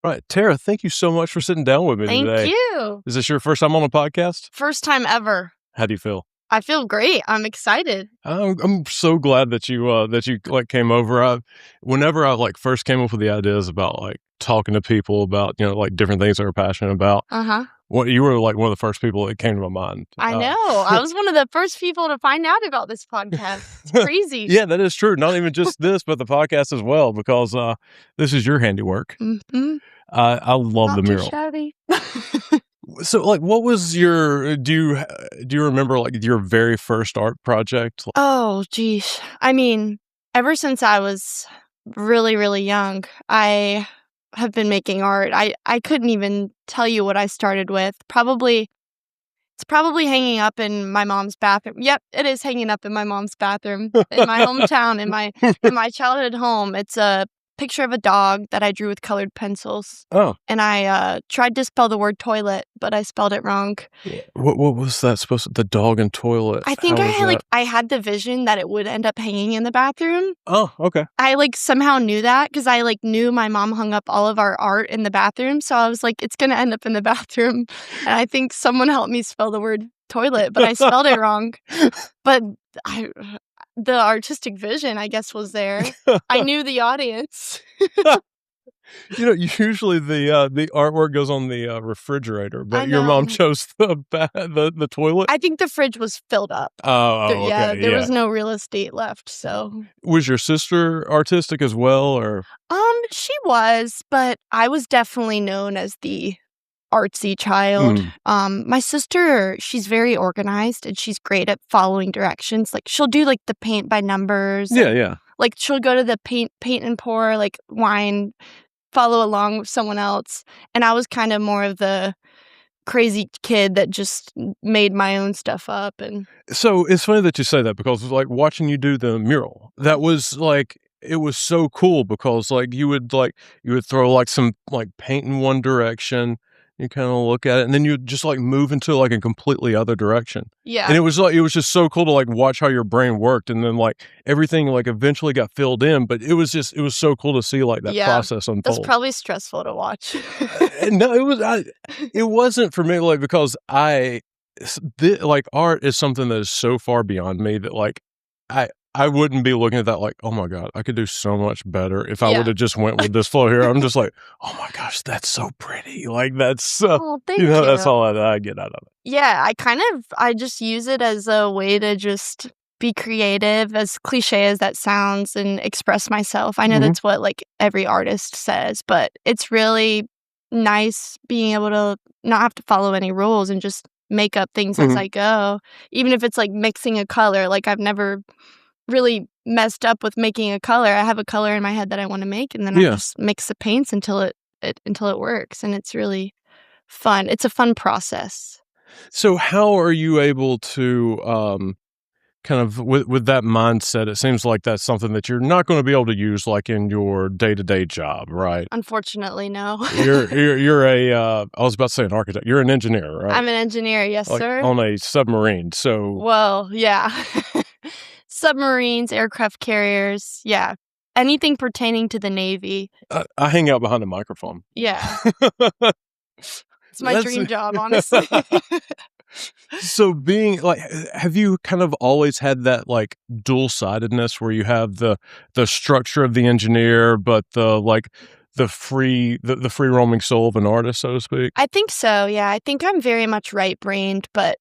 Right. Tara, thank you so much for sitting down with me Thank today. you. Is this your first time on a podcast? First time ever. How do you feel? I feel great. I'm excited. I'm so glad that you like came over. Whenever I like first came up with the ideas about like talking to people about like different things they're passionate about, what you were like one of the first people that came to my mind. I know. I was one of the first people to find out about this podcast. It's crazy. Yeah, that is true. Not even just this, but the podcast as well, because this is your handiwork. Mm-hmm. I love the mural. Shabby. So, like, what was your? Do you remember like your very first art project? Oh, geez. I mean, ever since I was really, really young, I have been making art. I couldn't even tell you what I started with. It's probably hanging up in my mom's bathroom. Yep, it is hanging up in my mom's bathroom in my hometown, in my childhood home. It's a picture of a dog that I drew with colored pencils. Oh. And I tried to spell the word toilet, but I spelled it wrong. What was that supposed to? The dog and toilet. I think I had the vision that it would end up hanging in the bathroom. Oh, okay. I somehow knew that because I knew my mom hung up all of our art in the bathroom. So I was like, it's going to end up in the bathroom. And I think someone helped me spell the word toilet, but I spelled it wrong. But the artistic vision, I guess, was there. I knew the audience. Usually the artwork goes on the refrigerator, but your mom chose the toilet. I think the fridge was filled up. Oh, yeah, okay. There was no real estate left. So, was your sister artistic as well, or? She was, but I was definitely known as the artsy child. My sister, she's very organized and she's great at following directions. Like she'll do the paint by numbers. Yeah. Like she'll go to the paint and pour wine, follow along with someone else. And I was kind of more of the crazy kid that just made my own stuff up. And so it's funny that you say that, because watching you do the mural, that was it was so cool, because you would throw some paint in one direction. You kind of look at it, and then you just move into a completely other direction. Yeah. And it was just so cool to watch how your brain worked, and then everything eventually got filled in. But it was so cool to see that process unfold. That's probably stressful to watch. No, it wasn't for me, because art is something that is so far beyond me that I wouldn't be looking at that oh my God, I could do so much better if I would have just went with this flow here. I'm just oh my gosh, that's so pretty. That's thank you. That's all I get out of it. Yeah, I just use it as a way to just be creative, as cliche as that sounds, and express myself. I know that's what every artist says, but it's really nice being able to not have to follow any rules and just make up things as I go. Even if it's mixing a color, I've never really messed up with making a color. I have a color in my head that I want to make, and then I just mix the paints until it works, and it's really fun. It's a fun process. So how are you able to kind of with that mindset? It seems like that's something that you're not going to be able to use in your day-to-day job, right? Unfortunately, no. you're a I was about to say an architect. You're an engineer, right? I'm an engineer, yes, sir. On a submarine. So well, yeah. Submarines, aircraft carriers, yeah. Anything pertaining to the Navy. I hang out behind a microphone. Yeah. It's my dream job, honestly. So have you kind of always had that dual-sidedness where you have the structure of the engineer, but the free roaming soul of an artist, so to speak? I think so, yeah. I think I'm very much right-brained, but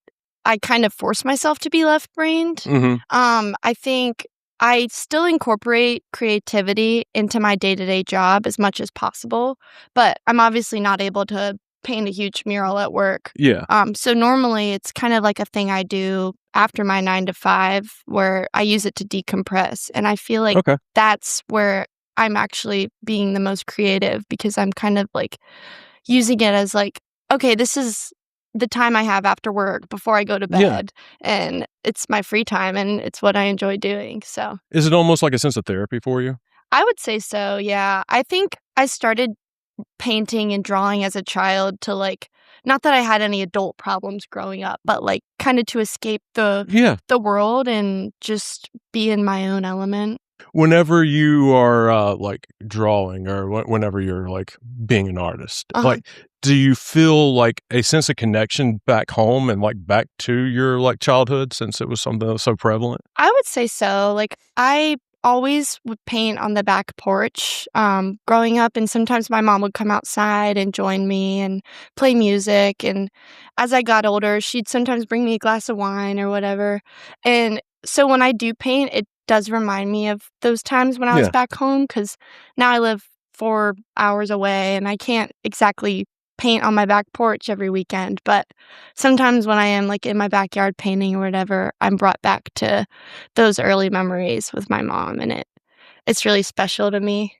I kind of force myself to be left-brained. I think I still incorporate creativity into my day-to-day job as much as possible, but I'm obviously not able to paint a huge mural at work. Yeah. So normally it's kind of a thing I do after my 9 to 5, where I use it to decompress, and I feel that's where I'm actually being the most creative, because I'm kind of using it as okay, this is the time I have after work before I go to bed, and it's my free time, and it's what I enjoy doing. So, is it almost like a sense of therapy for you? I would say so. Yeah, I think I started painting and drawing as a child to not that I had any adult problems growing up, but kind of to escape the world and just be in my own element. Whenever you are, like, drawing or whenever you're, like, being an artist, Uh-huh. like, do you feel, like, a sense of connection back home and, like, back to your, like, childhood since it was something that was so prevalent? I would say so. Like, I always would paint on the back porch, growing up, and sometimes my mom would come outside and join me and play music, and as I got older, she'd sometimes bring me a glass of wine or whatever, and so when I do paint, it does remind me of those times when I was Yeah. back home because now I live 4 hours away, and I can't exactly paint on my back porch every weekend, but sometimes when I am, like, in my backyard painting or whatever, I'm brought back to those early memories with my mom, and it's really special to me.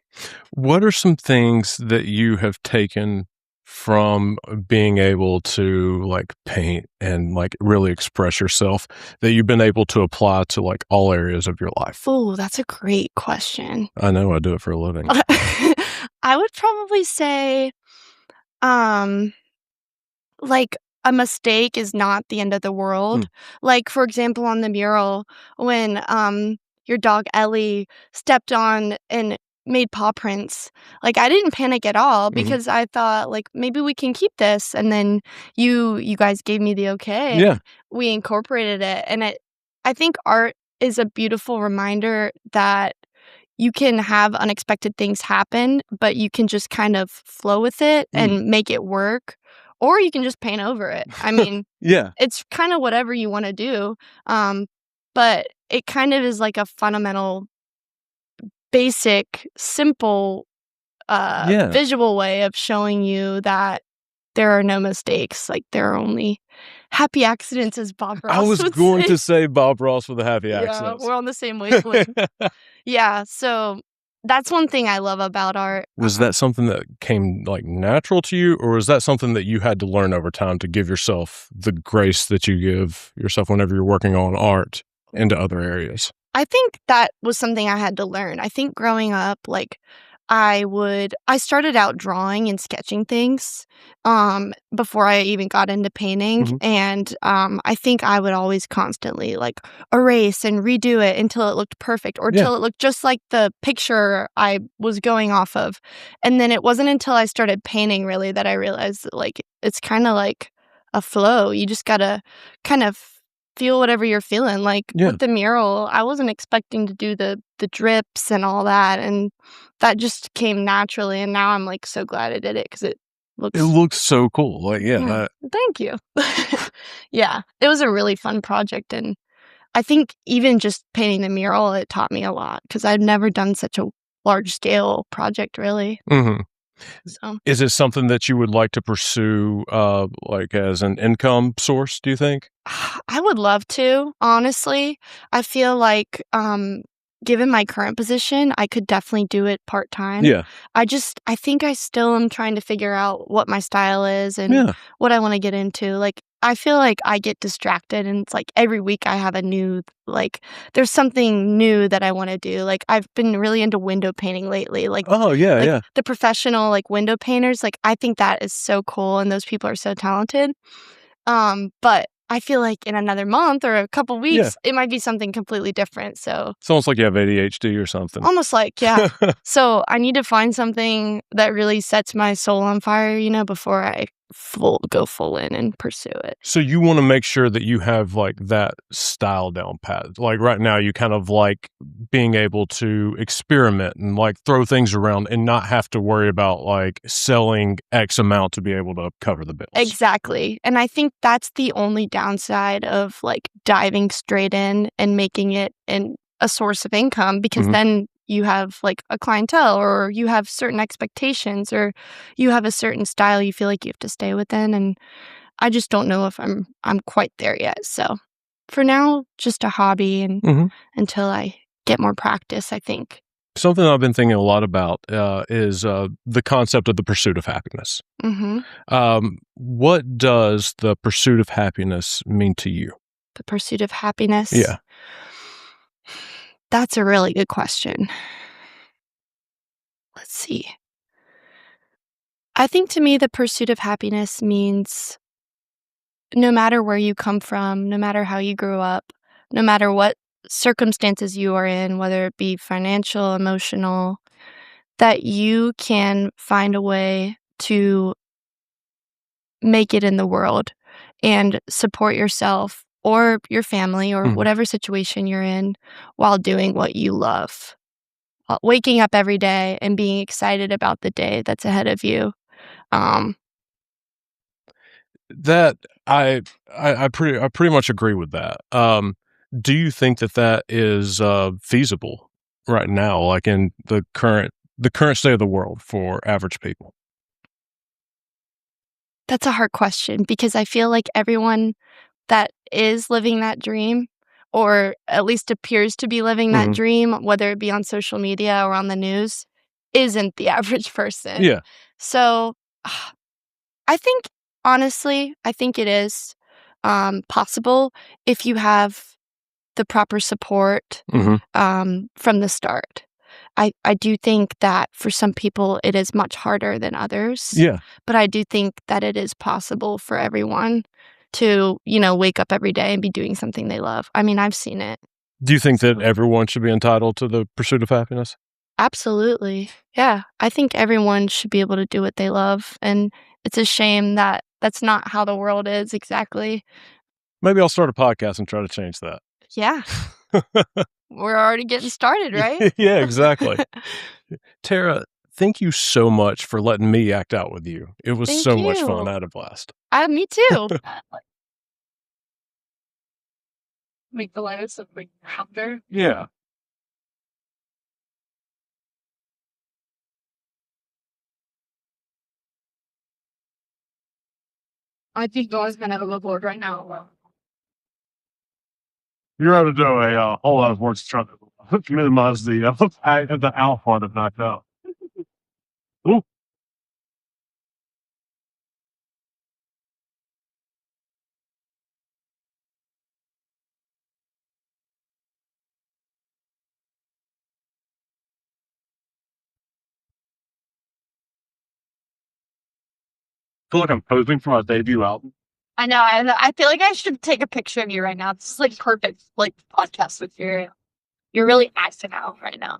What are some things that you have taken from being able to, like, paint and, like, really express yourself that you've been able to apply to, like, all areas of your life? Oh, that's a great question. I know I do it for a living. I would probably say, um like, a mistake is not the end of the Mm, world. Like, for example, on the mural, when, your dog Ellie stepped on and made paw prints, like, I didn't panic at all mhm. because I thought, like, "Maybe we can keep this," and then you guys gave me the okay, Yeah, and we incorporated it, and I think art is a beautiful reminder that you can have unexpected things happen, but you can just kind of flow with it mm, and make it work, or you can just paint over it. I mean, yeah, it's kinda whatever you wanna do, um, but it kind of is like a fundamental, basic, simple, yeah. visual way of showing you that there are no mistakes, like, there are only happy accidents, as Bob I Ross was would going say. to say Bob Ross with the happy Yeah, accents. we're on the same wavelength. Yeah, so that's one thing I love about art, Was that something that came, like, natural to you, or was that something that you had to learn over time to give yourself the grace that you give yourself whenever you're working on art into other areas? I think that was something I had to learn. I think growing up, like, I started out drawing and sketching things, before I even got into painting, Mhm. and, I think I would always constantly, like, erase and redo it until it looked perfect or Yeah. till it looked just like the picture I was going off of, and then it wasn't until I started painting really that I realized that, like, it's kinda like a flow. You just gotta kind of feel whatever you're feeling, like, Yeah. with the mural, I wasn't expecting to do the drips and all that, and that just came naturally, and now I'm, like, so glad I did it because it It looks looks so cool, like, yeah, yeah, thank you. Yeah, it was a really fun project, and I think even just painting the mural, it taught me a lot because 'cause I've never done such a large scale project, really, mhm. so Is it something that you would like to pursue, like, as an income source, do you think? I would love to, honestly. I feel like, given my current position, I could definitely do it part-time. Yeah. I think I still am trying to figure out what my style is and Yeah. what I wanna get into. Like, I feel like I get distracted, and it's like every week I have a new like, there's something new that I wanna do. Like, I've been really into window painting lately, Oh, yeah, like, yeah. the professional, like, window painters, like, I think that is so cool, and those people are so talented. But I feel like in another month or a couple Yeah. weeks, it might be something completely different, so It's almost like you have ADHD or something. almost like, yeah. So, I need to find something that really sets my soul on fire, before I go full in and pursue it. So you wanna make sure that you have, like, that style down pat. Like, right now, you kind of like being able to experiment and, like, throw things around and not have to worry about, like, selling X amount to be able to cover the bills. Exactly, and I think that's the only downside of, like, diving straight in and making it a source of income because Mhm. then you have, like, a clientele or you have certain expectations or you have a certain style you feel like you have to stay within, and I just don't know if I'm quite there yet, so for now, just a hobby and Mhm. until I get more practice, I think. Something I've been thinking a lot about, is, the concept of the pursuit of happiness. Mhm. What does the pursuit of happiness mean to you? The pursuit of happiness? Yeah. That's a really good question. Let's see. I think to me, the pursuit of happiness means no matter where you come from, no matter how you grew up, no matter what circumstances you are in, whether it be financial, emotional, that you can find a way to make it in the world and support yourself or your family or Mhm. whatever situation you're in while doing what you love. Waking up every day and being excited about the day that's ahead of you. Um, That I pretty much agree with that. Do you think that that is, feasible right now, like, in the current state of the world for average people? that's a hard question because I feel like everyone that is living that dream or at least appears to be living that Mhm. dream, whether it be on social media or on the news, isn't the average person. Yeah. So, I think honestly, I think it is, possible if you have the proper support, Mhm. from the start. I do think that for some people it is much harder than others, Yeah. but I do think that it is possible for everyone to, wake up every day and be doing something they love. I mean, I've seen it. Do you think that everyone should be entitled to the pursuit of happiness? Absolutely. Yeah, I think everyone should be able to do what they love, and it's a shame that that's not how the world is exactly. Maybe I'll start a podcast and try to change that. Yeah, we're already getting started, right? Yeah, exactly. Tara, thank you so much for letting me act out with you. It was Thank so much fun. you. I had a blast. Me too. Make the lettuce look like powder. Yeah. I think Dawn's gonna have a board right now. You're able to do a whole lot of work to try to minimize the alpha that knocked out. Ooh, feel like I'm posing for my debut album. I know. I feel like I should take a picture of you right now. This is like perfect, like podcast with you. You're really acting out right now.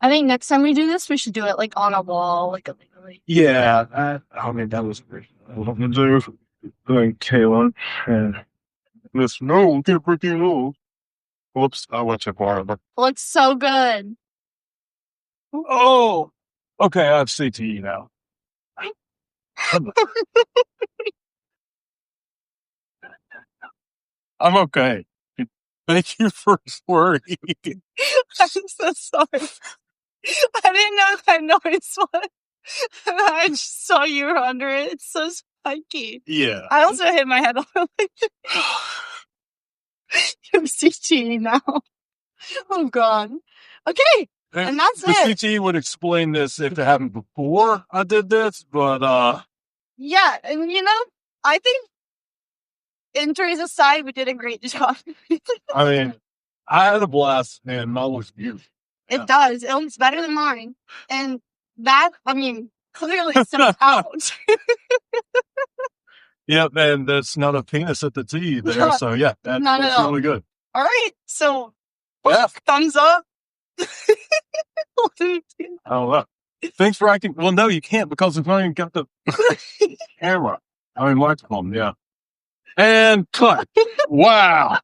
I think next time we do this, we should do it like on a wall, like illegally. Yeah, I mean that was great. What I'm gonna do, doing Kayla and this no, get freaking no. Whoops, I went too far. Looks so good. Oh, okay, I have CTE now. I'm okay. Thank you for worrying. I'm so sorry. I didn't know that noise was. I just saw you were under it. It's so spiky. Yeah. I also hit my head on it. I'm CTE now. Oh god. Okay, and that's The it. CTE would explain this if it happened before I did this, but Yeah, and I think injuries aside, we did a great job. I mean, I had a blast and mine looks beautiful. It does. It looks better than mine. And that, I mean, clearly stems out. Yep, and there's not a penis at the T there, so yeah, that Not at looks all. really good. All right, so Yeah, thumbs up. I don't know. Thanks for acting. Well, no, you can't because we've not even got the camera. I mean, microphone, yeah. And cut. Wow.